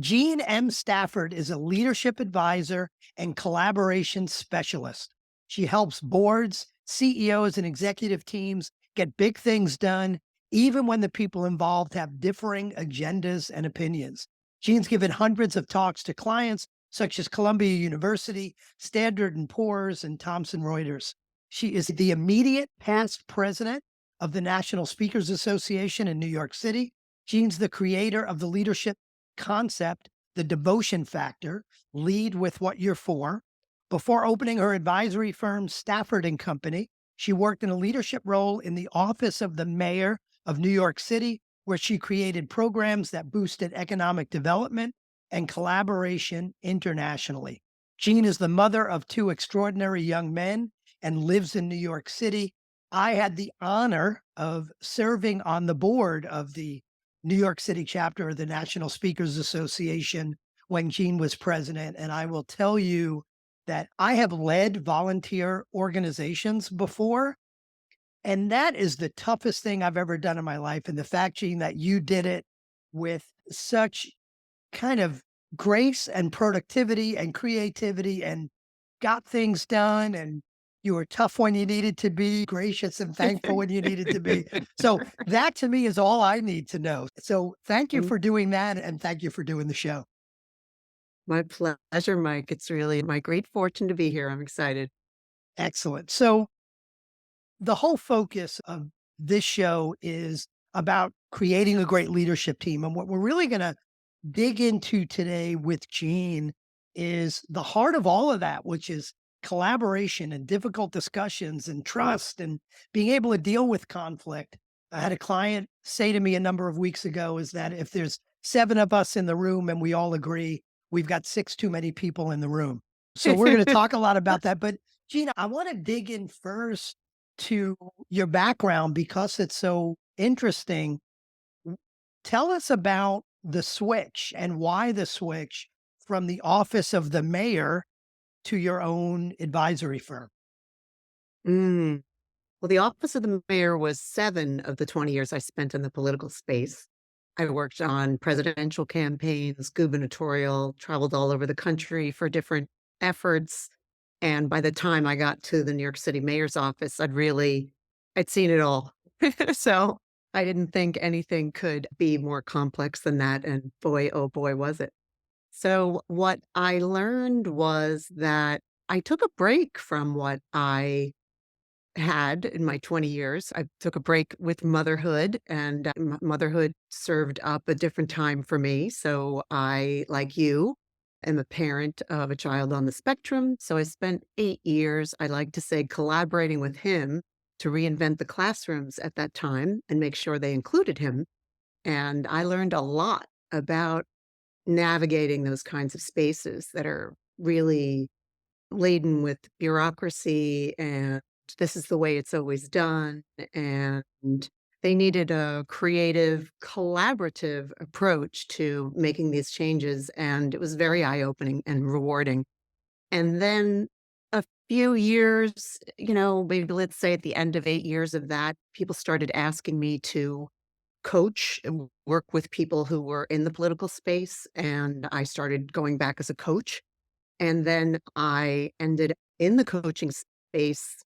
Jeanne M. Stafford is a leadership advisor and collaboration specialist. She helps boards, CEOs, and executive teams get big things done, even when the people involved have differing agendas and opinions. Jean's given hundreds of talks to clients such as Columbia University, Standard& and Poor's, and Thomson Reuters. She is the immediate past president of the National Speakers Association in New York City. Jean's the creator of the leadership concept, the devotion factor, lead with what you're for. Before opening her advisory firm, Stafford and Company, she worked in a leadership role in the office of the mayor of New York City, where she created programs that boosted economic development and collaboration internationally. Jeanne is the mother of two extraordinary young men and lives in New York City. I had the honor of serving on the board of the New York City chapter of the National Speakers Association when Jeanne was president. And I will tell you that I have led volunteer organizations before, and that is the toughest thing I've ever done in my life. And the fact, Jeanne, that you did it with such kind of grace and productivity and creativity and got things done, and you were tough when you needed to be, gracious and thankful when you needed to be. So that to me is all I need to know. So thank you Mm, for doing that, and thank you for doing the show. My pleasure, Mike. It's really my great fortune to be here. I'm excited. Excellent. So the whole focus of this show is about creating a great leadership team. And what we're really going to dig into today with Jeanne is the heart of all of that, which is collaboration and difficult discussions and trust and being able to deal with conflict. I had a client say to me a number of weeks ago is that if there's seven of us in the room and we all agree, we've got six too many people in the room. So we're going to talk a lot about that. But Gina, I want to dig in first to your background because it's so interesting. Tell us about the switch and why the switch from the office of the mayor to your own advisory firm. Mm. Well, the office of the mayor was 7 of the 20 years I spent in the political space. I worked on presidential campaigns, gubernatorial, traveled all over the country for different efforts. And by the time I got to the New York City mayor's office, I'd seen it all. So I didn't think anything could be more complex than that. And boy, oh boy, was it. So what I learned was that I took a break from what I had in my 20 years. I took a break with motherhood, and motherhood served up a different time for me. So I, like you, am a parent of a child on the spectrum. So I spent 8 years, I like to say, collaborating with him to reinvent the classrooms at that time and make sure they included him. And I learned a lot about navigating those kinds of spaces that are really laden with bureaucracy, and this is the way it's always done. And they needed a creative, collaborative approach to making these changes. And it was very eye opening and rewarding. And then a few years, maybe let's say at the end of 8 years of that, people started asking me to coach and work with people who were in the political space. And I started going back as a coach, and then I ended in the coaching space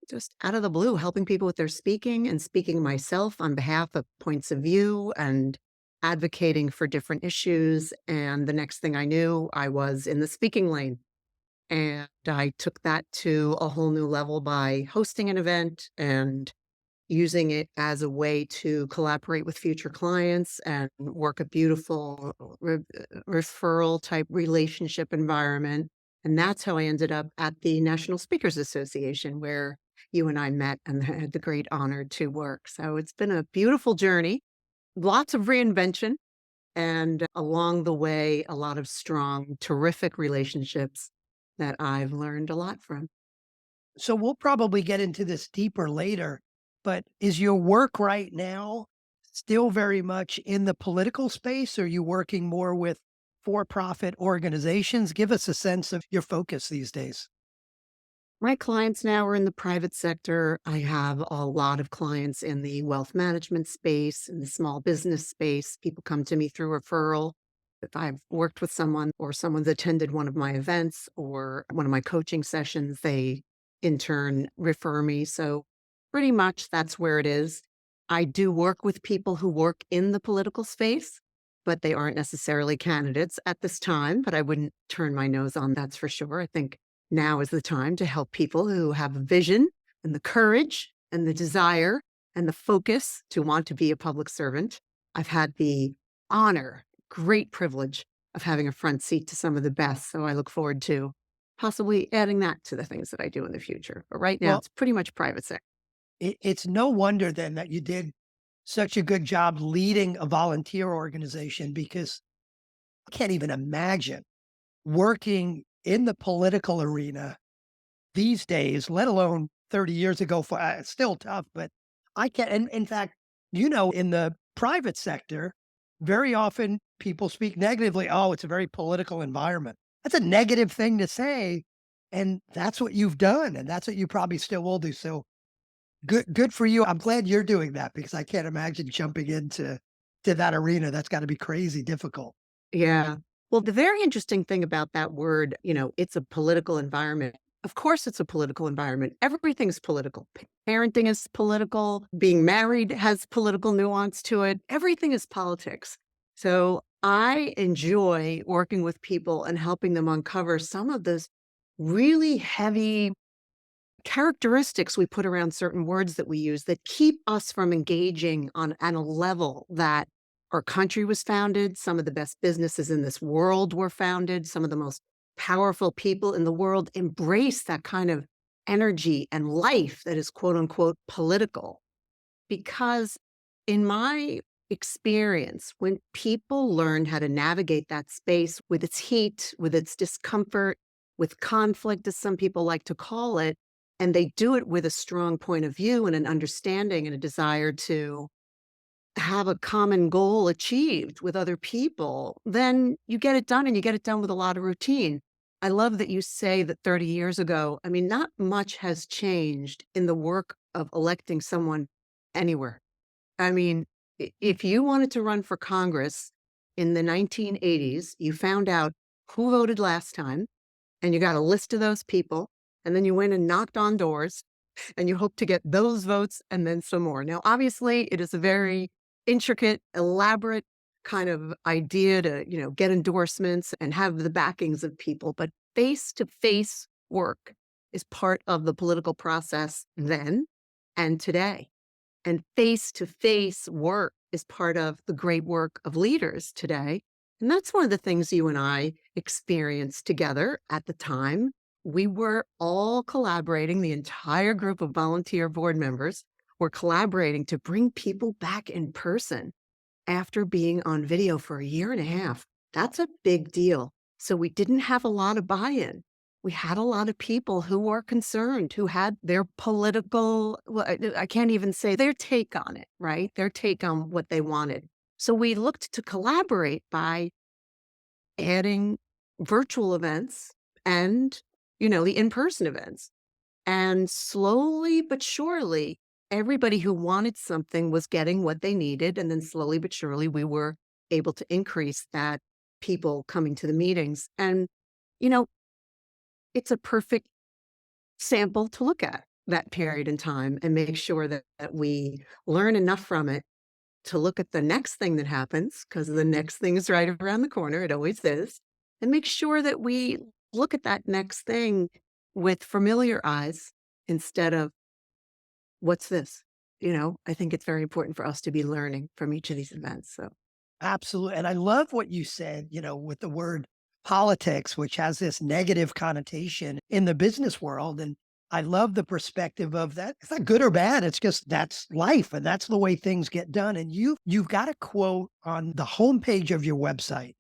just out of the blue, helping people with their speaking and speaking myself on behalf of points of view and advocating for different issues. And the next thing I knew, I was in the speaking lane. And I took that to a whole new level by hosting an event and using it as a way to collaborate with future clients and work a beautiful referral type relationship environment. And that's how I ended up at the National Speakers Association, where you and I met and had the great honor to work. So it's been a beautiful journey, lots of reinvention, and along the way, a lot of strong, terrific relationships that I've learned a lot from. So we'll probably get into this deeper later, but is your work right now still very much in the political space? Or are you working more with for-profit organizations? Give us a sense of your focus these days. My clients now are in the private sector. I have a lot of clients in the wealth management space, in the small business space. People come to me through referral. If I've worked with someone or someone's attended one of my events or one of my coaching sessions, they in turn refer me. So pretty much that's where it is. I do work with people who work in the political space, but they aren't necessarily candidates at this time. But I wouldn't turn my nose on that's for sure. I think now is the time to help people who have a vision and the courage and the desire and the focus to want to be a public servant. I've had the honor, great privilege of having a front seat to some of the best. So I look forward to possibly adding that to the things that I do in the future. But right now, Well, it's pretty much private sector. it's no wonder then that you did such a good job leading a volunteer organization, because I can't even imagine working in the political arena these days, let alone 30 years ago. For it's still tough, but I can. And in fact, in the private sector, very often people speak negatively. Oh, it's a very political environment. That's a negative thing to say, and that's what you've done, and that's what you probably still will do. So good for you. I'm glad you're doing that, because I can't imagine jumping into that arena. That's got to be crazy difficult. Yeah. Well, the very interesting thing about that word, it's a political environment. Of course, it's a political environment. Everything's political. Parenting is political. Being married has political nuance to it. Everything is politics. So I enjoy working with people and helping them uncover some of those really heavy characteristics we put around certain words that we use that keep us from engaging on a level that our country was founded. Some of the best businesses in this world were founded. Some of the most powerful people in the world embrace that kind of energy and life that is quote unquote political. Because in my experience, when people learn how to navigate that space with its heat, with its discomfort, with conflict, as some people like to call it, and they do it with a strong point of view and an understanding and a desire to have a common goal achieved with other people, then you get it done, and you get it done with a lot of routine. I love that you say that 30 years ago, I mean, not much has changed in the work of electing someone anywhere. I mean, if you wanted to run for Congress in the 1980s, you found out who voted last time, and you got a list of those people, and then you went and knocked on doors, and you hope to get those votes and then some more. Now, obviously, it is a very intricate, elaborate kind of idea to, get endorsements and have the backings of people, but face-to-face work is part of the political process then and today. And face-to-face work is part of the great work of leaders today. And that's one of the things you and I experienced together at the time. We were all collaborating, the entire group of volunteer board members were collaborating to bring people back in person after being on video for a year and a half. That's a big deal. So we didn't have a lot of buy-in. We had a lot of people who were concerned, who had their political, well, I can't even say their take on it, right? Their take on what they wanted. So we looked to collaborate by adding virtual events and, the in-person events. And slowly but surely, everybody who wanted something was getting what they needed. And then slowly but surely, we were able to increase that people coming to the meetings. And, you know, it's a perfect sample to look at that period in time and make sure that we learn enough from it to look at the next thing that happens, because the next thing is right around the corner. It always is. And make sure that we look at that next thing with familiar eyes instead of, what's this? I think it's very important for us to be learning from each of these events. So, Absolutely. And I love what you said, with the word politics, which has this negative connotation in the business world. And I love the perspective of that. It's not good or bad. It's just that's life, and that's the way things get done. And you've got a quote on the homepage of your website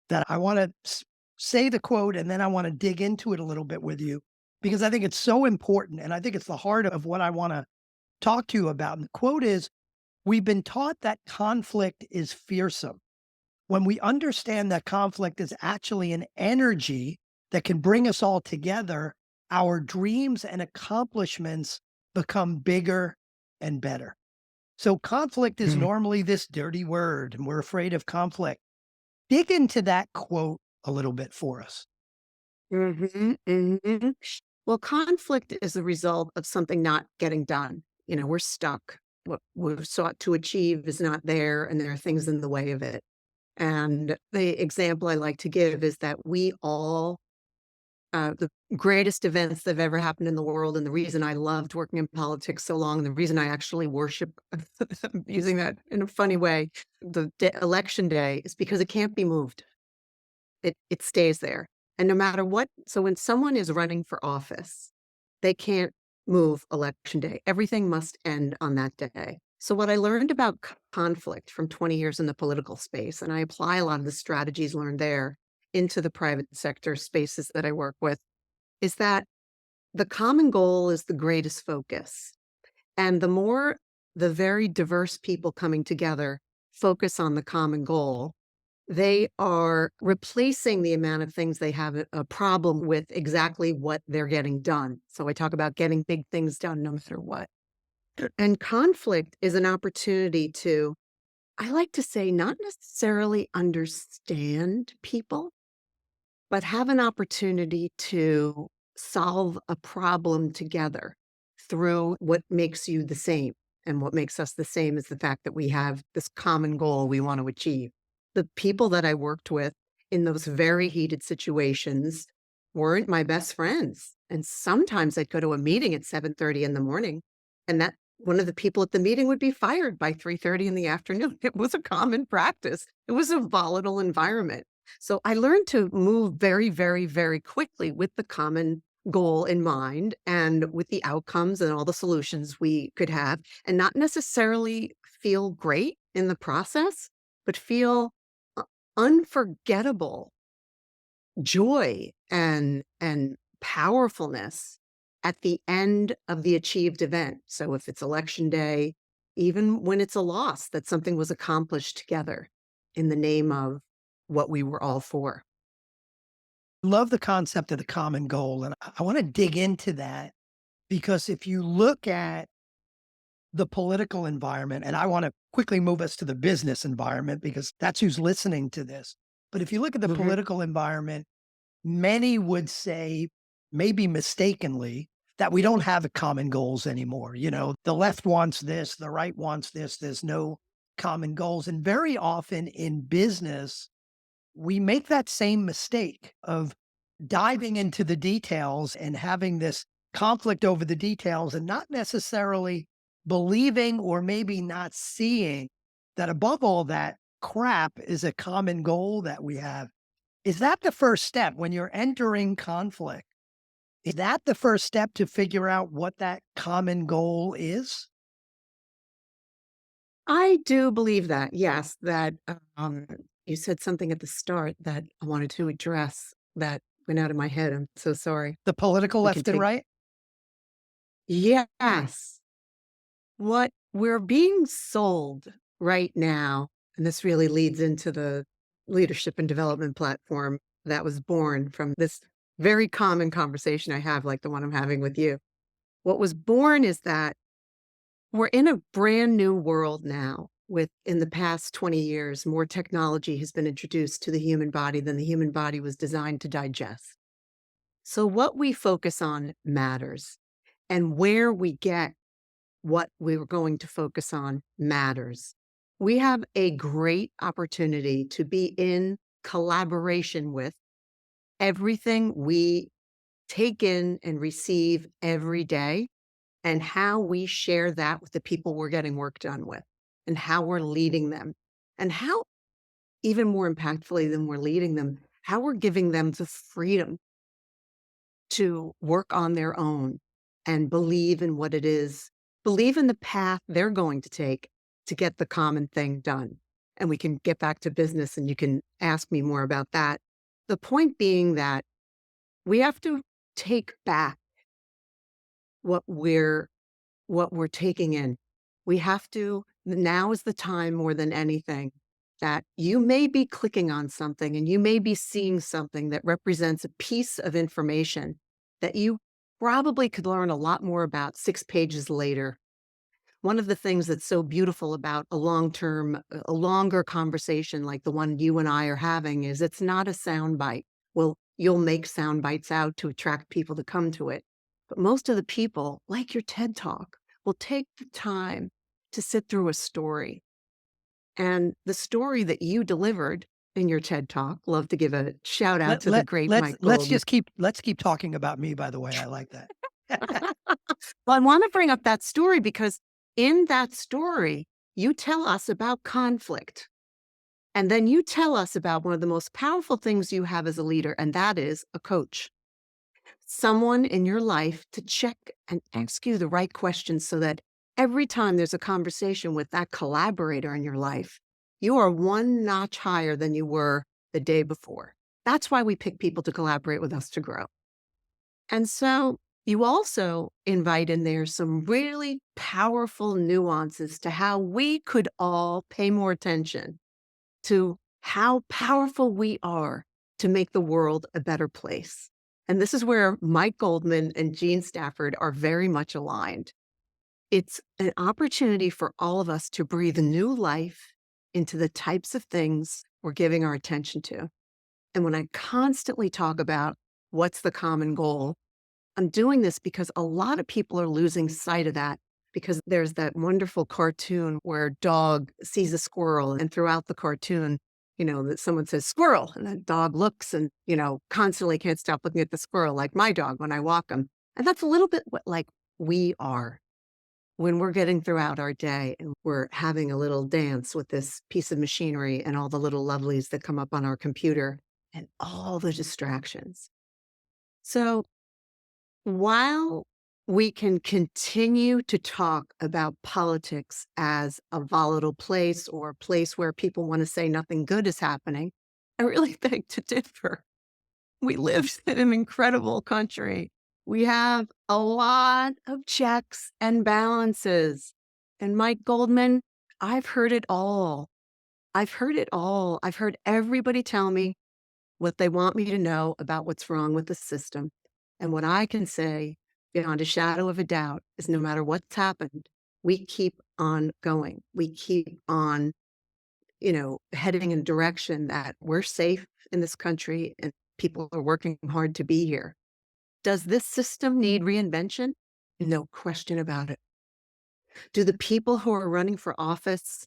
that I want to say the quote, and then I want to dig into it a little bit with you, because I think it's so important. And I think it's the heart of what I want to talk to you about. And the quote is, "We've been taught that conflict is fearsome. When we understand that conflict is actually an energy that can bring us all together, our dreams and accomplishments become bigger and better." So conflict is Mm. normally this dirty word, and we're afraid of conflict. Dig into that quote a little bit for us. Mhm, mhm. Well, conflict is the result of something not getting done. We're stuck. What we've sought to achieve is not there, and there are things in the way of it. And the example I like to give is that we all, the greatest events that have ever happened in the world, and the reason I loved working in politics so long, and the reason I actually worship, using that in a funny way, election day is because it can't be moved. It stays there. And no matter what, so when someone is running for office, they can't move election day. Everything must end on that day. So what I learned about conflict from 20 years in the political space, and I apply a lot of the strategies learned there into the private sector spaces that I work with, is that the common goal is the greatest focus. And the more the very diverse people coming together focus on the common goal, they are replacing the amount of things they have a problem with exactly what they're getting done. So I talk about getting big things done no matter what. And conflict is an opportunity to, I like to say, not necessarily understand people, but have an opportunity to solve a problem together through what makes you the same. And what makes us the same is the fact that we have this common goal we want to achieve. The people that I worked with in those very heated situations weren't my best friends. And sometimes I'd go to a meeting at 7:30 in the morning, and that one of the people at the meeting would be fired by 3:30 in the afternoon. It was a common practice. It was a volatile environment. So I learned to move very, very, very quickly with the common goal in mind and with the outcomes and all the solutions we could have, and not necessarily feel great in the process, but feel unforgettable joy and powerfulness at the end of the achieved event. So if it's election day, even when it's a loss, that something was accomplished together in the name of what we were all for. Love the concept of the common goal. And I want to dig into that because if you look at the political environment, and I want to quickly move us to the business environment because that's who's listening to this. But if you look at the Mhm. political environment, many would say, maybe mistakenly, that we don't have common goals anymore. The left wants this, the right wants this. There's no common goals. And very often in business, we make that same mistake of diving into the details and having this conflict over the details and not necessarily believing or maybe not seeing that above all that crap is a common goal that we have. Is that the first step when you're entering conflict? Is that the first step to figure out what that common goal is? I do believe that, yes, that you said something at the start that I wanted to address that went out of my head. I'm so sorry. The political We can left and take, right? yes. What we're being sold right now, and this really leads into the leadership and development platform that was born from this very common conversation I have, like the one I'm having with you. What was born is that we're in a brand new world now. With in the past 20 years, more technology has been introduced to the human body than the human body was designed to digest. So, what we focus on matters, and where we get what we're going to focus on matters. We have a great opportunity to be in collaboration with everything we take in and receive every day, and how we share that with the people we're getting work done with, and how we're leading them, and how, even more impactfully than we're leading them, how we're giving them the freedom to work on their own and believe in what it is, believe in the path they're going to take to get the common thing done. And we can get back to business and you can ask me more about that. The point being that we have to take back what we're what we're taking in. We have to, now is the time more than anything that you may be clicking on something and you may be seeing something that represents a piece of information that you probably could learn a lot more about 6 pages later. one of the things that's so beautiful about a longer conversation like the one you and I are having is it's not a sound bite. Well, you'll make sound bites out to attract people to come to it. But most of the people, like your TED Talk, will take the time to sit through a story. And the story that you delivered in your TED Talk, love to give a shout out Let to the let great let's Mike let's Goldman. just keep talking about me, by the way. I like that. Well, I want to bring up that story because in that story, you tell us about conflict. And then you tell us about one of the most powerful things you have as a leader, and that is a coach. Someone in your life to check and ask you the right questions so that every time there's a conversation with that collaborator in your life, you are one notch higher than you were the day before. That's why we pick people to collaborate with us to grow. And so you also invite in there some really powerful nuances to how we could all pay more attention to how powerful we are to make the world a better place. And this is where Mike Goldman and Jean Stafford are very much aligned. It's an opportunity for all of us to breathe new life into the types of things we're giving our attention to. And when I constantly talk about what's the common goal, I'm doing this because a lot of people are losing sight of that because there's that wonderful cartoon where a dog sees a squirrel and throughout the cartoon, that someone says squirrel and the dog looks and, constantly can't stop looking at the squirrel like my dog when I walk him. And that's a little bit what like we are when we're getting throughout our day and we're having a little dance with this piece of machinery and all the little lovelies that come up on our computer and all the distractions. So while we can continue to talk about politics as a volatile place or a place where people want to say nothing good is happening, I really beg to differ. We live in an incredible country. We have a lot of checks and balances. And Mike Goldman, I've heard it all. I've heard it all. I've heard everybody tell me what they want me to know about what's wrong with the system. And what I can say beyond a shadow of a doubt is no matter what's happened, we keep on going. We keep on, heading in a direction that we're safe in this country and people are working hard to be here. Does this system need reinvention? No question about it. Do the people who are running for office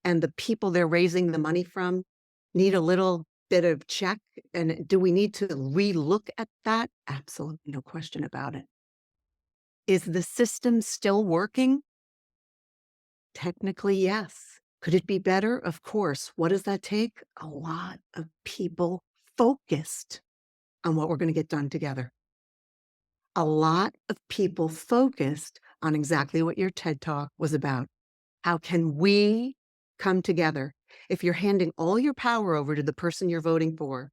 and the people they're raising the money from need a little bit of check? And do we need to relook at that? Absolutely, no question about it. Is the system still working? Technically, yes. Could it be better? Of course. What does that take? A lot of people focused on what we're going to get done together. A lot of people focused on exactly what your TED Talk was about. How can we come together? If you're handing all your power over to the person you're voting for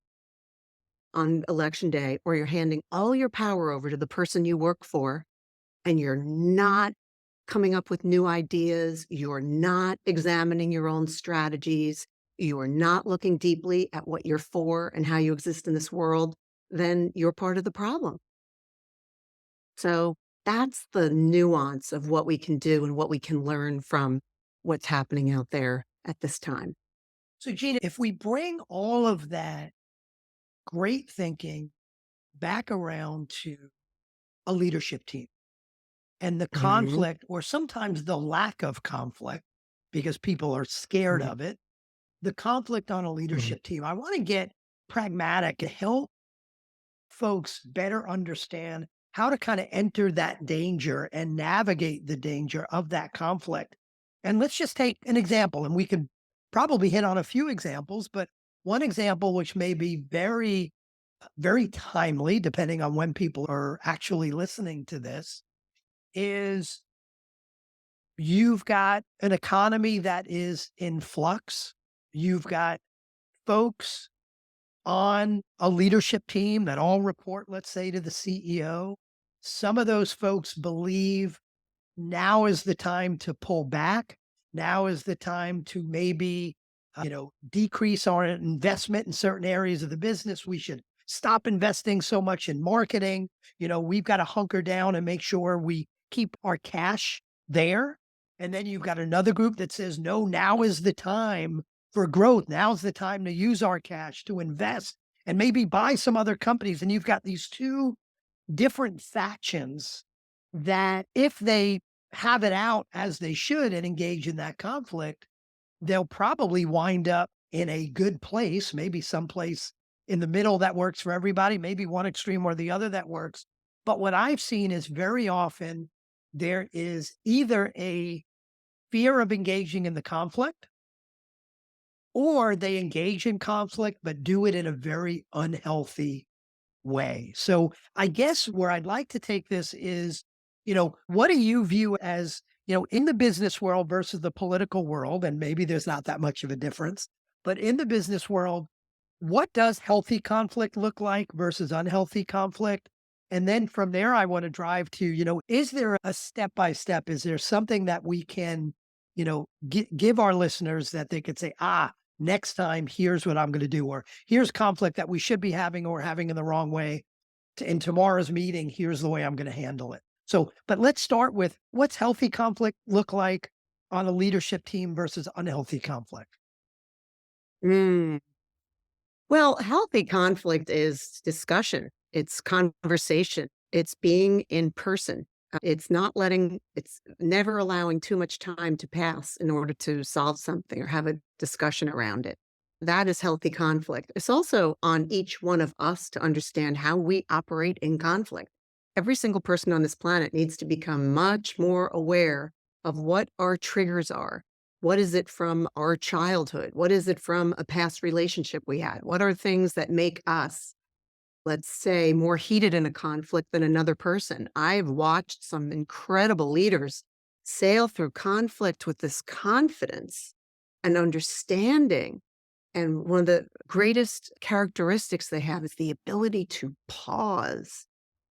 on election day, or you're handing all your power over to the person you work for, and you're not coming up with new ideas, you're not examining your own strategies, you are not looking deeply at what you're for and how you exist in this world, then you're part of the problem. So that's the nuance of what we can do and what we can learn from what's happening out there at this time. So, Gina, if we bring all of that great thinking back around to a leadership team and the Mhm, conflict, or sometimes the lack of conflict, because people are scared mhm, of it, the conflict on a mhm, leadership team, I want to get pragmatic and help folks better understand how to kind of enter that danger and navigate the danger of that conflict. And let's just take an example, and we could probably hit on a few examples, but one example which may be very timely, depending on when people are actually listening to this, is you've got an economy that is in flux. You've got folks on a leadership team that all report, let's say, to the CEO. Some of those folks believe now is the time to pull back. Now is the time to maybe, decrease our investment in certain areas of the business. We should stop investing so much in marketing. We've got to hunker down and make sure we keep our cash there. And then you've got another group that says, no, now is the time for growth. Now's the time to use our cash to invest and maybe buy some other companies. And you've got these two different factions that, if they have it out as they should and engage in that conflict, they'll probably wind up in a good place, maybe someplace in the middle that works for everybody, maybe one extreme or the other that works. But what I've seen is very often there is either a fear of engaging in the conflict, or they engage in conflict but do it in a very unhealthy way. So I guess where I'd like to take this is, what do you view as, in the business world versus the political world? And maybe there's not that much of a difference, but in the business world, what does healthy conflict look like versus unhealthy conflict? And then from there, I want to drive to, is there a step by step? Is there something that we can, give our listeners that they could say, next time, here's what I'm going to do, or here's conflict that we should be having or having in the wrong way. In tomorrow's meeting, here's the way I'm going to handle it. So, but let's start with, what's healthy conflict look like on a leadership team versus unhealthy conflict? Mm. Well, healthy conflict is discussion, it's conversation, it's being in person. It's never allowing too much time to pass in order to solve something or have a discussion around it. That is healthy conflict. It's also on each one of us to understand how we operate in conflict. Every single person on this planet needs to become much more aware of what our triggers are. What is it from our childhood? What is it from a past relationship we had? What are things that make us, let's say, more heated in a conflict than another person? I've watched some incredible leaders sail through conflict with this confidence and understanding. And one of the greatest characteristics they have is the ability to pause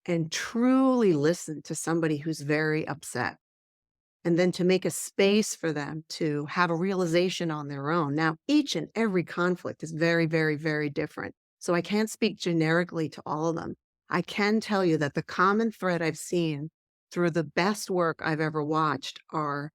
and truly listen to somebody who's very upset, and then to make a space for them to have a realization on their own. Now, each and every conflict is very, very, very different. So I can't speak generically to all of them. I can tell you that the common thread I've seen through the best work I've ever watched are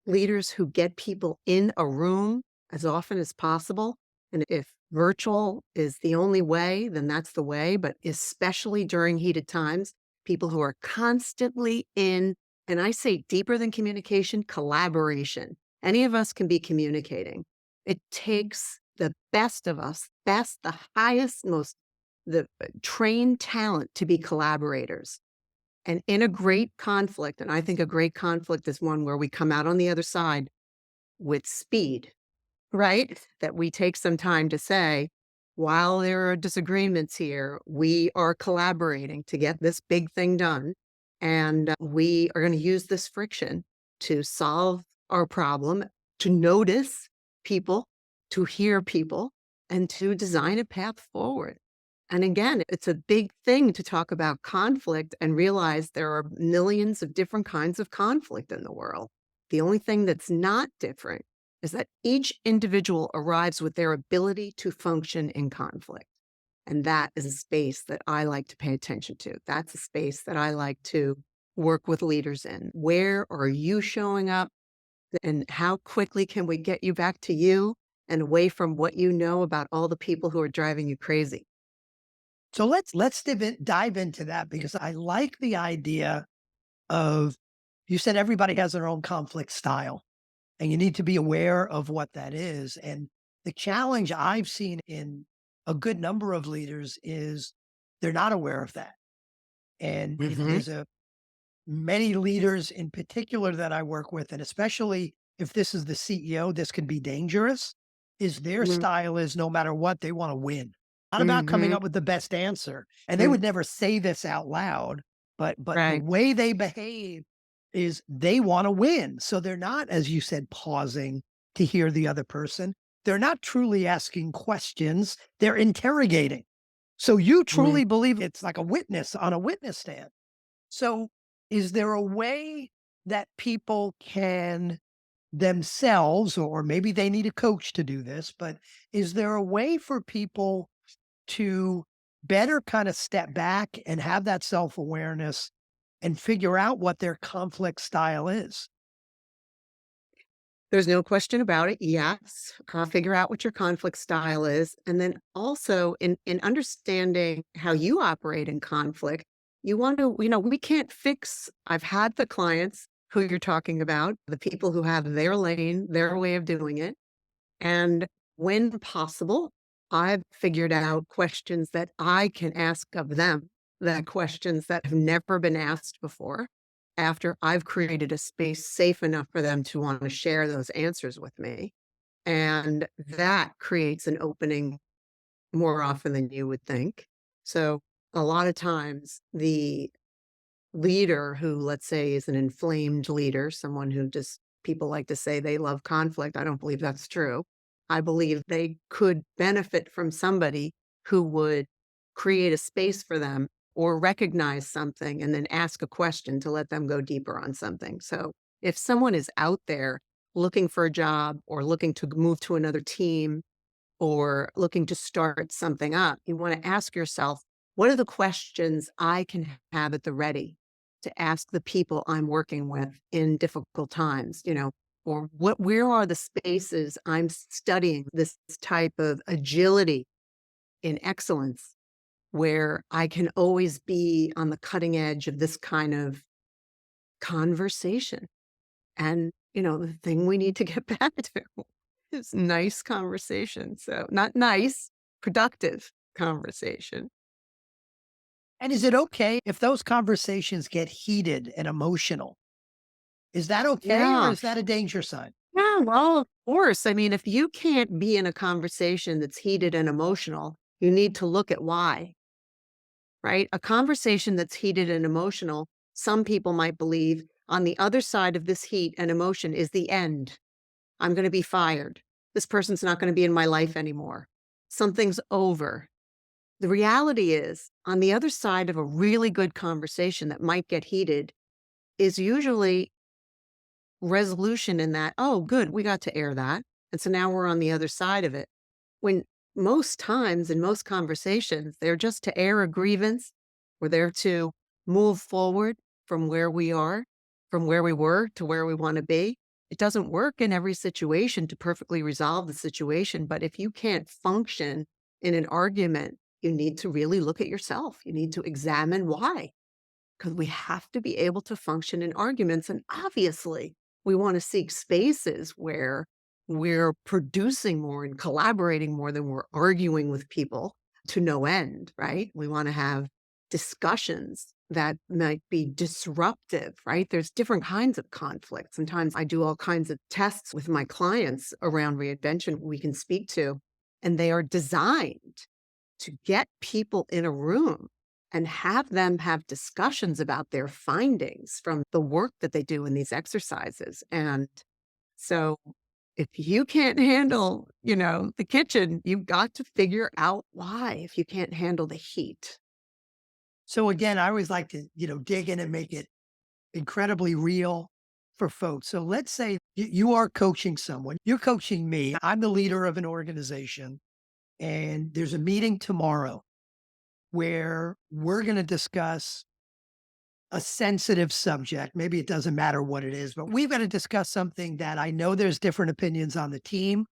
leaders who get people in a room as often as possible. And if virtual is the only way, then that's the way. But especially during heated times, people who are constantly in, and I say deeper than communication, collaboration. Any of us can be communicating. It takes the best of us, the highest, most, the trained talent to be collaborators. And in a great conflict, and I think a great conflict is one where we come out on the other side with speed, right? That we take some time to say, while there are disagreements here, we are collaborating to get this big thing done. And we are going to use this friction to solve our problem, to notice people, to hear people, and to design a path forward. And again, it's a big thing to talk about conflict and realize there are millions of different kinds of conflict in the world. The only thing that's not different is that each individual arrives with their ability to function in conflict. And that is a space that I like to pay attention to. That's a space that I like to work with leaders in. Where are you showing up? And how quickly can we get you back to you and away from what you know about all the people who are driving you crazy? So let's dive into that, because I like the idea of, you said everybody has their own conflict style, and you need to be aware of what that is. And the challenge I've seen in a good number of leaders is they're not aware of that. And Hmm. there's a many leaders in particular that I work with, and especially if this is the CEO, this can be dangerous, is their style is, no matter what, they want to win. Not about coming Hmm. up with the best answer. And they would never say this out loud, but the Right. way they behave is they want to win. So they're not, as you said, pausing to hear the other person. They're not truly asking questions, they're interrogating. So you truly believe it's like a witness on a witness stand. So, is there a way that people can themselves, or maybe they need a coach to do this, but is there a way for people to better kind of step back and have that self awareness and figure out what their conflict style is? There's no question about it. Yes. Figure out what your conflict style is. And then also in understanding how you operate in conflict, you want to, we can't fix. I've had the clients who you're talking about, the people who have their lane, their way of doing it. And when possible, I've figured out questions that I can ask of them, that questions that have never been asked before, after I've created a space safe enough for them to want to share those answers with me. And that creates an opening more often than you would think. So a lot of times the leader who, let's say, is an inflamed leader, someone who just people like to say they love conflict. I don't believe that's true. I believe they could benefit from somebody who would create a space for them or recognize something and then ask a question to let them go deeper on something. So if someone is out there looking for a job or looking to move to another team or looking to start something up, you want to ask yourself, what are the questions I can have at the ready to ask the people I'm working with in difficult times, or where are the spaces I'm studying this type of agility in excellence where I can always be on the cutting edge of this kind of conversation. And, the thing we need to get back to is nice conversation. So not nice, productive conversation. And is it okay if those conversations get heated and emotional? Is that okay or Yeah. is that a danger sign? Yeah. Well, of course. I mean, if you can't be in a conversation that's heated and emotional, you need to look at why, right? A conversation that's heated and emotional, some people might believe on the other side of this heat and emotion is the end. I'm going to be fired. This person's not going to be in my life anymore. Something's over. The reality is, on the other side of a really good conversation that might get heated is usually resolution in that, oh, good, we got to air that. And so now we're on the other side of it. When most times in most conversations, they're just to air a grievance. We're there to move forward from where we are, from where we were to where we want to be. It doesn't work in every situation to perfectly resolve the situation. But if you can't function in an argument, you need to really look at yourself. You need to examine why, because we have to be able to function in arguments. And obviously, we want to seek spaces where we're producing more and collaborating more than we're arguing with people to no end, right? We want to have discussions that might be disruptive, right? There's different kinds of conflict. Sometimes I do all kinds of tests with my clients around reinvention we can speak to, and they are designed to get people in a room and have them have discussions about their findings from the work that they do in these exercises. And so if you can't handle, the kitchen, you've got to figure out why if you can't handle the heat. So again, I always like to, dig in and make it incredibly real for folks. So let's say you are coaching someone, you're coaching me. I'm the leader of an organization, and there's a meeting tomorrow where we're going to discuss a sensitive subject. Maybe it doesn't matter what it is, but we've got to discuss something that I know there's different opinions on the team.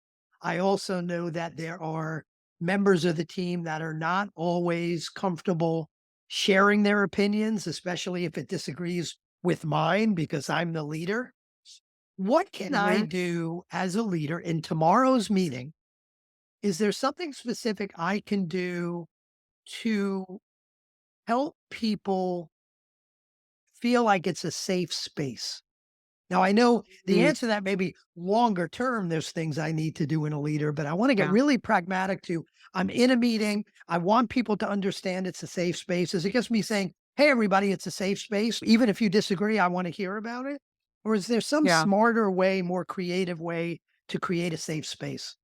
I also know that there are members of the team that are not always comfortable sharing their opinions, especially if it disagrees with mine because I'm the leader. What can I Mhm. do as a leader in tomorrow's meeting? Is there something specific I can do to help people feel like it's a safe space? Now, I know the Mm, answer to that may be longer term. There's things I need to do in a leader, but I want to get yeah. really pragmatic to I'm in a meeting. I want people to understand it's a safe space. Is it just me saying, hey, everybody, it's a safe space? Even if you disagree, I want to hear about it. Or is there some Yeah. smarter way, more creative way to create a safe space?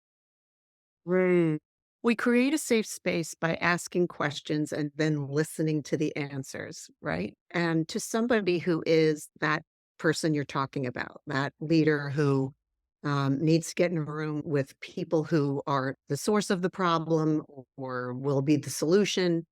Right. We create a safe space by asking questions and then listening to the answers, right? And to somebody who is that person you're talking about, that leader who needs to get in a room with people who are the source of the problem or will be the solution.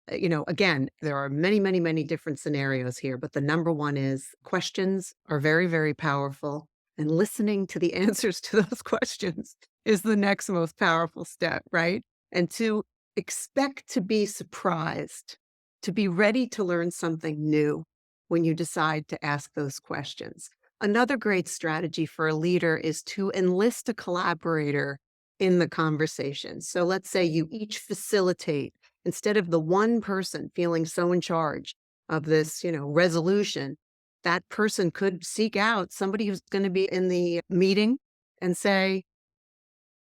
Again, there are many, many, many different scenarios here, but the number one is questions are very, very powerful. And listening to the answers to those questions is the next most powerful step, right? And to expect to be surprised, to be ready to learn something new when you decide to ask those questions. Another great strategy for a leader is to enlist a collaborator in the conversation. So let's say you each facilitate instead of the one person feeling so in charge of this, resolution, that person could seek out somebody who's going to be in the meeting and say,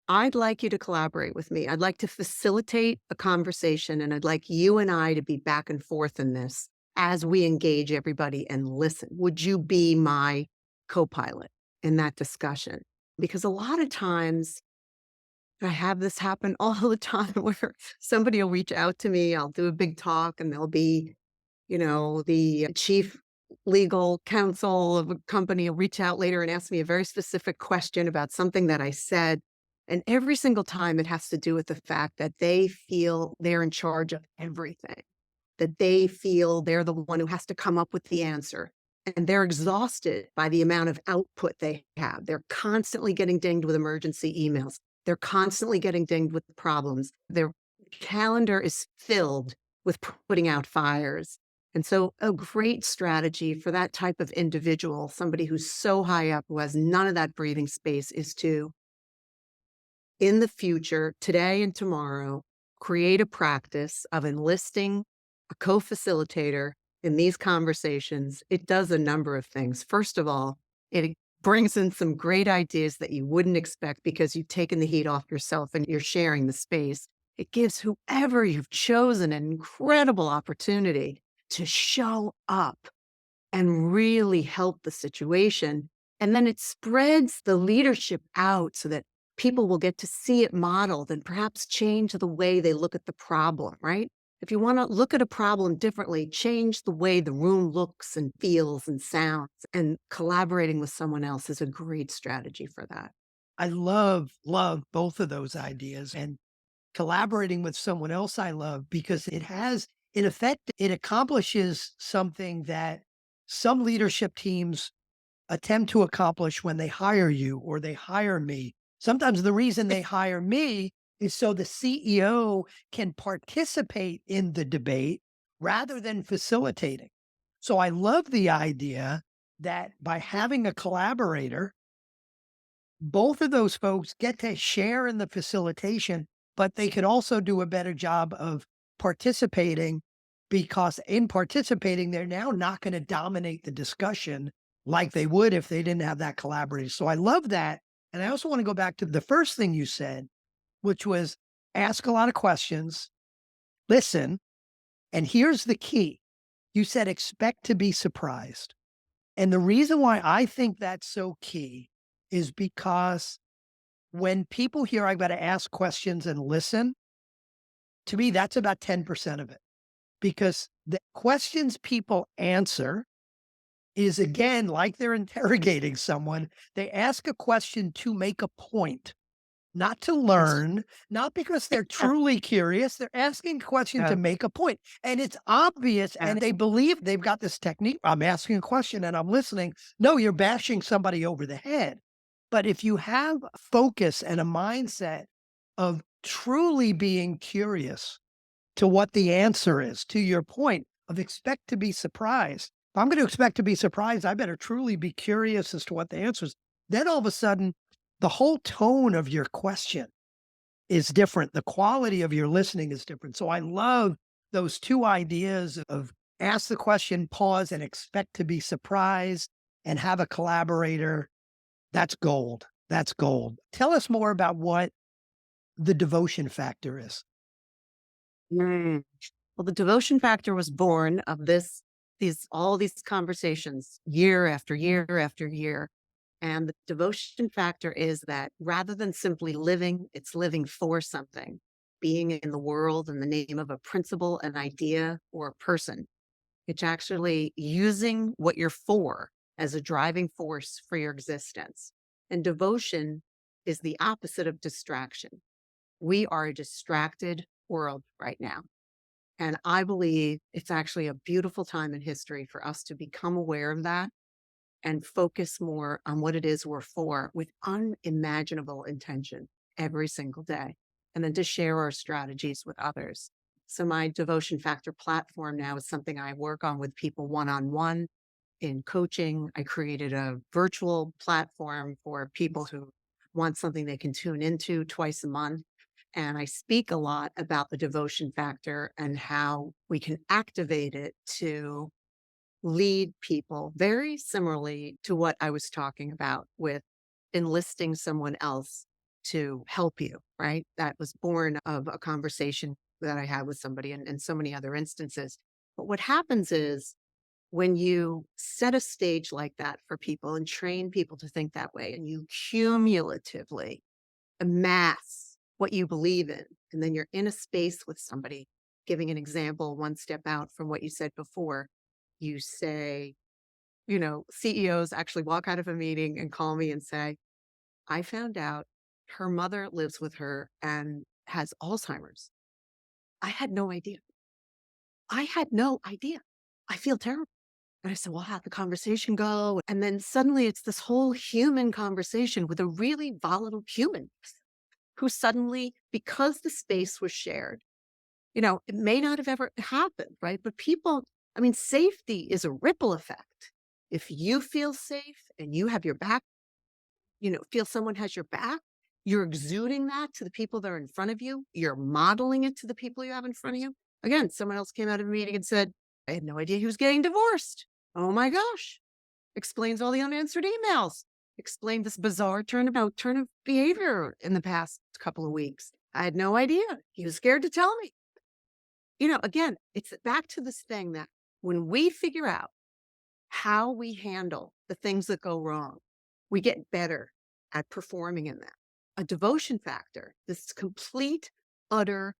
I'd like you to collaborate with me. I'd like to facilitate a conversation and I'd like you and I to be back and forth in this as we engage everybody and listen. Would you be my co-pilot in that discussion? Because a lot of times I have this happen all the time where somebody will reach out to me, I'll do a big talk and they'll be the chief legal counsel of a company will reach out later and ask me a very specific question about something that I said. And every single time it has to do with the fact that they feel they're in charge of everything, that they feel they're the one who has to come up with the answer. And they're exhausted by the amount of output they have. They're constantly getting dinged with emergency emails. They're constantly getting dinged with problems. Their calendar is filled with putting out fires. And so, a great strategy for that type of individual, somebody who's so high up, who has none of that breathing space, is to, in the future, today and tomorrow, create a practice of enlisting a co-facilitator in these conversations. It does a number of things. First of all, it brings in some great ideas that you wouldn't expect because you've taken the heat off yourself and you're sharing the space. It gives whoever you've chosen an incredible opportunity to show up and really help the situation. And then it spreads the leadership out so that people will get to see it modeled and perhaps change the way they look at the problem, right? If you want to look at a problem differently, change the way the room looks and feels and sounds. And collaborating with someone else is a great strategy for that. I love both of those ideas. And collaborating with someone else I love because it has, in effect, it accomplishes something that some leadership teams attempt to accomplish when they hire you or they hire me. Sometimes the reason they hire me is so the CEO can participate in the debate rather than facilitating. So I love the idea that by having a collaborator, both of those folks get to share in the facilitation, but they could also do a better job of participating because in participating, they're now not going to dominate the discussion like they would if they didn't have that collaborator. So I love that. And I also want to go back to the first thing you said, which was ask a lot of questions, listen. And here's the key. You said expect to be surprised. And the reason why I think that's so key is because when people hear I've got to ask questions and listen, to me, that's about 10% of it. Because the questions people answer is again like they're interrogating someone. They ask a question to make a point, not to Yes. learn, not because they're truly curious. They're asking a question to Yeah. make a point. And it's obvious, Yeah. and they believe they've got this technique. I'm asking a question and I'm listening. No, you're bashing somebody over the head. But if you have focus and a mindset of truly being curious to what the answer is, to your point of expect to be surprised. If I'm going to expect to be surprised, I better truly be curious as to what the answer is. Then all of a sudden, the whole tone of your question is different. The quality of your listening is different. So I love those two ideas of ask the question, pause, and expect to be surprised and have a collaborator. That's gold. That's gold. Tell us more about what the devotion factor is. Mm. Well, the devotion factor was born of all these conversations year after year after year. And the devotion factor is that rather than simply living, it's living for something, being in the world in the name of a principle, an idea, or a person. It's actually using what you're for as a driving force for your existence. And devotion is the opposite of distraction. We are a distracted world right now. And I believe it's actually a beautiful time in history for us to become aware of that and focus more on what it is we're for with unimaginable intention every single day. And then to share our strategies with others. So my Devotion Factor platform now is something I work on with people one-on-one in coaching. I created a virtual platform for people who want something they can tune into twice a month. And I speak a lot about the devotion factor and how we can activate it to lead people very similarly to what I was talking about with enlisting someone else to help you, right? That was born of a conversation that I had with somebody and so many other instances. But what happens is when you set a stage like that for people and train people to think that way, and you cumulatively amass what you believe in, and then you're in a space with somebody, giving an example one step out from what you said before, you say, CEOs actually walk out of a meeting and call me and say, I found out her mother lives with her and has Alzheimer's. I had no idea. I had no idea. I feel terrible. And I said, well, how'd the conversation go? And then suddenly it's this whole human conversation with a really volatile human who suddenly, because the space was shared, it may not have ever happened, right? But people, I mean, safety is a ripple effect. If you feel safe and you have your back, feel someone has your back, you're exuding that to the people that are in front of you. You're modeling it to the people you have in front of you. Again, someone else came out of a meeting and said, I had no idea he was getting divorced. Oh my gosh. Explains all the unanswered emails. Explained this bizarre turn of behavior in the past couple of weeks. I had no idea. He was scared to tell me. Again, it's back to this thing that when we figure out how we handle the things that go wrong, we get better at performing in that. A devotion factor, this complete, utter,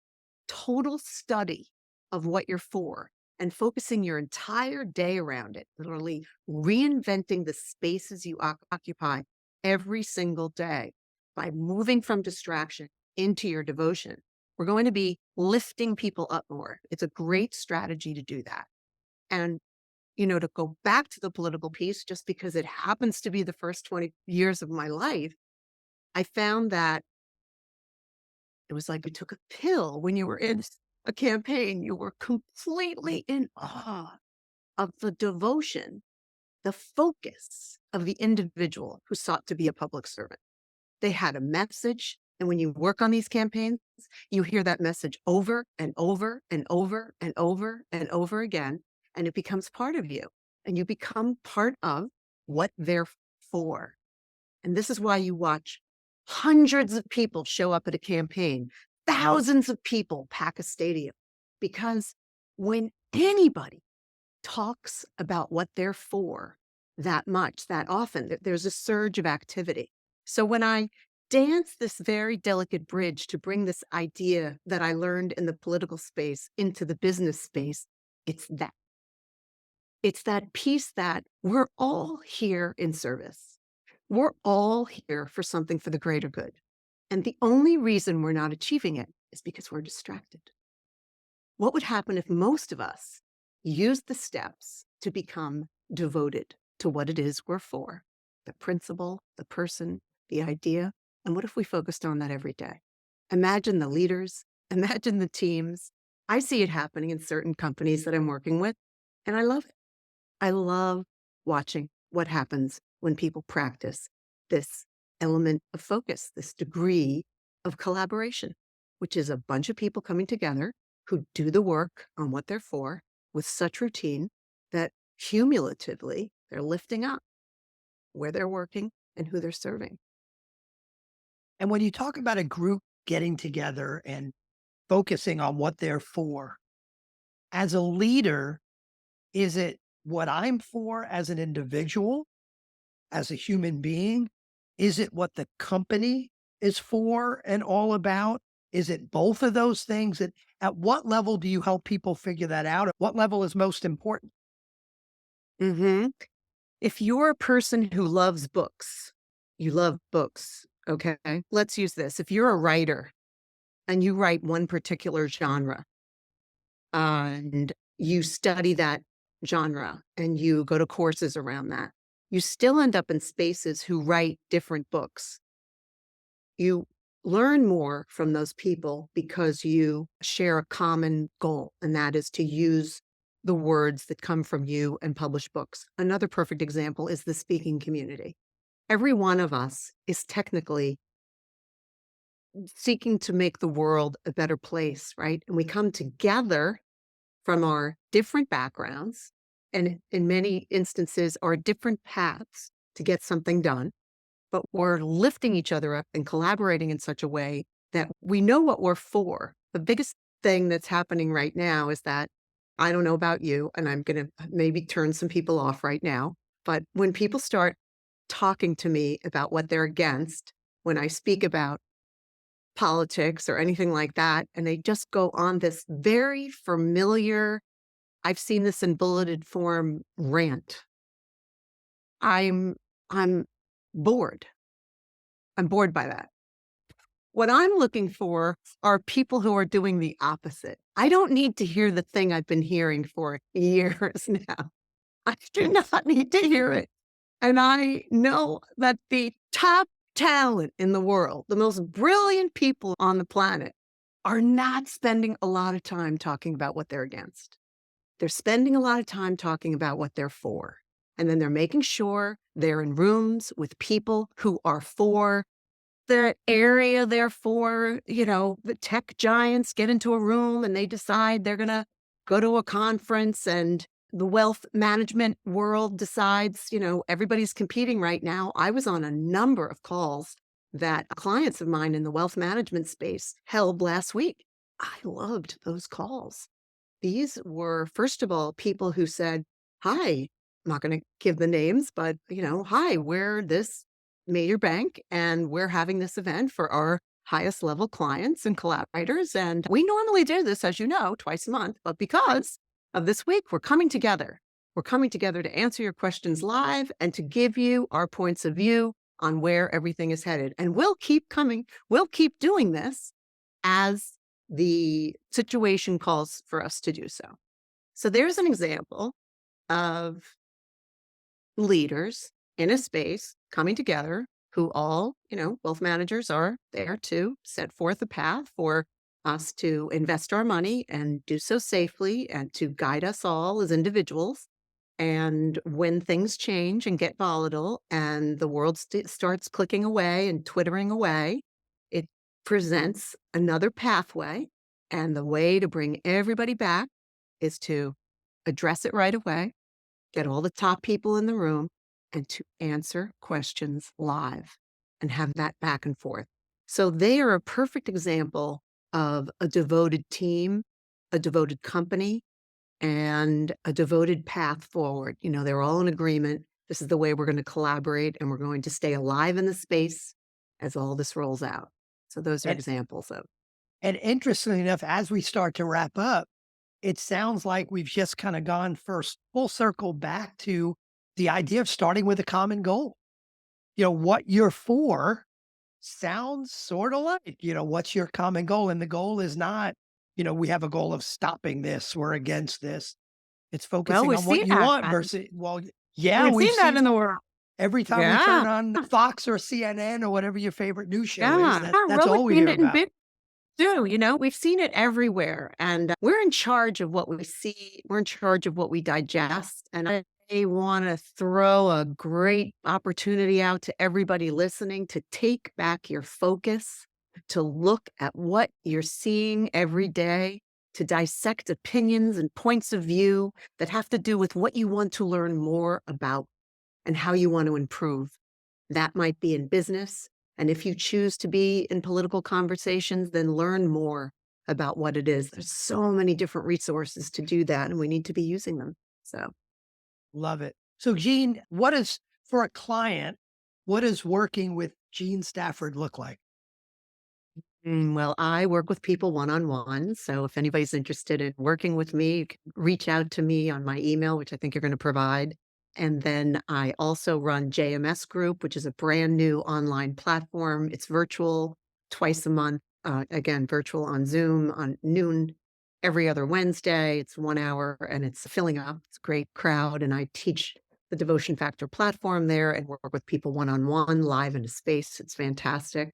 total study of what you're for and focusing your entire day around it, literally reinventing the spaces you occupy every single day by moving from distraction into your devotion. We're going to be lifting people up more. It's a great strategy to do that. And to go back to the political piece, just because it happens to be the first 20 years of my life, I found that it was like you took a pill when you were in a campaign. You were completely in awe of the devotion, the focus of the individual who sought to be a public servant. They had a message. And when you work on these campaigns, you hear that message over and over and over and over and over again, and it becomes part of you. And you become part of what they're for. And this is why you watch hundreds of people show up at a campaign, thousands of people pack a stadium. Because when anybody talks about what they're for that much, that often, there's a surge of activity. So when I dance this very delicate bridge to bring this idea that I learned in the political space into the business space, it's that. It's that piece that we're all here in service. We're all here for something for the greater good. And the only reason we're not achieving it is because we're distracted. What would happen if most of us used the steps to become devoted to what it is we're for? The principle, the person, the idea. And what if we focused on that every day? Imagine the leaders, imagine the teams. I see it happening in certain companies that I'm working with, and I love it. I love watching what happens when people practice this element of focus, this degree of collaboration, which is a bunch of people coming together who do the work on what they're for with such routine that cumulatively they're lifting up where they're working and who they're serving. And when you talk about a group getting together and focusing on what they're for, as a leader, is it what I'm for as an individual, as a human being? Is it what the company is for and all about? Is it both of those things? And at what level do you help people figure that out? At what level is most important? hmm If you're a person who loves books, you love books, okay? Let's use this. If you're a writer and you write one particular genre and you study that genre and you go to courses around that, you still end up in spaces who write different books. You learn more from those people because you share a common goal, and that is to use the words that come from you and publish books. Another perfect example is the speaking community. Every one of us is technically seeking to make the world a better place, right? And we come together from our different backgrounds and in many instances our different paths to get something done, but we're lifting each other up and collaborating in such a way that we know what we're for. The biggest thing that's happening right now is that I don't know about you, and I'm going to maybe turn some people off right now, but when people start talking to me about what they're against, when I speak about politics or anything like that, and they just go on this very familiar, I've seen this in bulleted form rant. I'm I'm bored. I'm bored by that. What I'm looking for are people who are doing the opposite. I don't need to hear the thing I've been hearing for years now. I do not need to hear it. And I know that the top talent in the world, the most brilliant people on the planet, are not spending a lot of time talking about what they're against. They're spending a lot of time talking about what they're for. And then they're making sure they're in rooms with people who are for the area they're for. The tech giants get into a room and they decide they're going to go to a conference, and the wealth management world decides, everybody's competing right now. I was on a number of calls that clients of mine in the wealth management space held last week. I loved those calls. These were, first of all, people who said, "Hi," I'm not going to give the names, but, "Hi, we're this major bank and we're having this event for our highest level clients and collaborators. And we normally do this, as you know, twice a month, but because of this week, we're coming together. We're coming together to answer your questions live and to give you our points of view on where everything is headed. And we'll keep coming. We'll keep doing this as the situation calls for us to do so." So there's an example of leaders in a space coming together who all, wealth managers are there to set forth a path for us to invest our money and do so safely and to guide us all as individuals. And when things change and get volatile and the world starts clicking away and twittering away, it presents another pathway. And the way to bring everybody back is to address it right away, get all the top people in the room, and to answer questions live and have that back and forth. So they are a perfect example of a devoted team, a devoted company, and a devoted path forward. They're all in agreement. This is the way we're going to collaborate, and we're going to stay alive in the space as all this rolls out. So those are And examples of. and interestingly enough, as we start to wrap up, it sounds like we've just kind of gone first full circle back to the idea of starting with a common goal. What you're for sounds sort of like, what's your common goal? And the goal is not, we have a goal of stopping this, we're against this. It's Well, focusing we've on what seen you that. want versus, well, yeah, We've we've seen that seen in the world. every time we Yeah. turn on Fox or CNN or whatever your favorite news show is, Yeah. that's Really all we seen hear it in about. big too. We've seen it everywhere. And we're in charge of what we see. We're in charge of what we digest. And I want to throw a great opportunity out to everybody listening to take back your focus, to look at what you're seeing every day, to dissect opinions and points of view that have to do with what you want to learn more about and how you want to improve. That might be in business. And if you choose to be in political conversations, then learn more about what it is. There's so many different resources to do that, and we need to be using them. So, Love it. So, Jean, for a client, what does working with Jean Stafford look like? well, I work with people one on one. So, if anybody's interested in working with me, you can reach out to me on my email, which I think you're going to provide. And then I also run JMS Group, which is a brand new online platform. It's virtual twice a month. Again, virtual on Zoom on noon every other Wednesday. It's 1 hour and it's filling up. It's a great crowd. And I teach the Devotion Factor platform there and work with people one-on-one, live in a space. It's fantastic.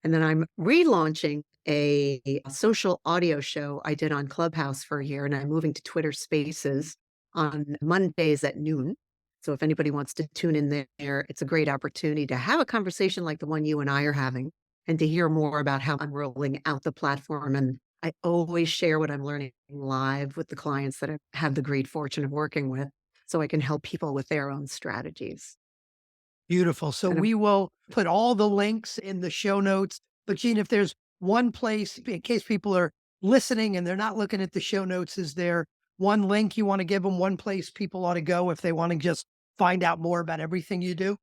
And then I'm relaunching a social audio show I did on Clubhouse for a year, and I'm moving to Twitter Spaces on Mondays at noon. So if anybody wants to tune in there, it's a great opportunity to have a conversation like the one you and I are having and to hear more about how I'm rolling out the platform. And I always share what I'm learning live with the clients that I have the great fortune of working with so I can help people with their own strategies. Beautiful. So And I'm we will put all the links in the show notes. But Gene, if there's one place, in case people are listening and they're not looking at the show notes, is there one link you want to give them, one place people ought to go if they want to just find out more about everything you do?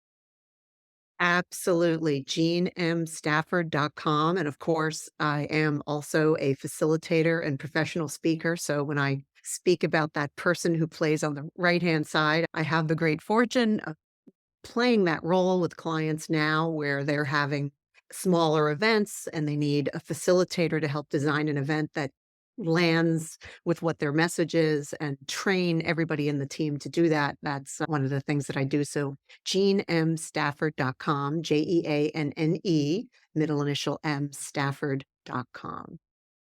Absolutely. JeanneMStafford.com. And of course, I am also a facilitator and professional speaker. So when I speak about that person who plays on the right hand side, I have the great fortune of playing that role with clients now where they're having smaller events and they need a facilitator to help design an event that lands with what their message is and train everybody in the team to do that. That's one of the things that I do. So JeanneMStafford.com, JeAnne, middle initial M, Stafford.com.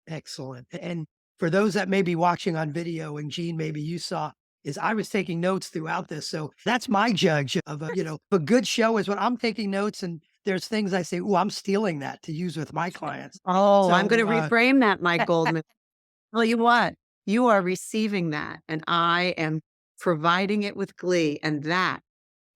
Excellent. And for those that may be watching on video, and Gene, maybe you saw, is I was taking notes throughout this. So that's my judge of a good show is when I'm taking notes and there's things I say, oh, I'm stealing that to use with my clients. Oh, I'm going So to reframe that, Mike Goldman. Tell you what, you are receiving that, and I am providing it with glee, and that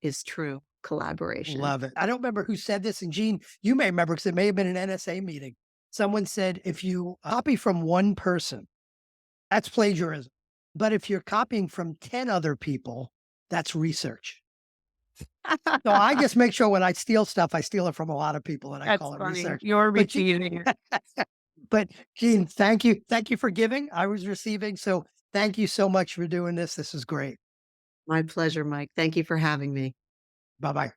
is true collaboration. love it. I don't remember who said this, and Gene, you may remember because it may have been an NSA meeting. Someone said, if you copy from one person, that's plagiarism. But if you're copying from 10 other people, that's research. So I just make sure when I steal stuff, I steal it from a lot of people and I That's call it funny. research. You're But repeating it. but Gene, thank you. Thank you for giving. I was receiving. So thank you so much for doing this. This is great. My pleasure, Mike. Thank you for having me. Bye bye.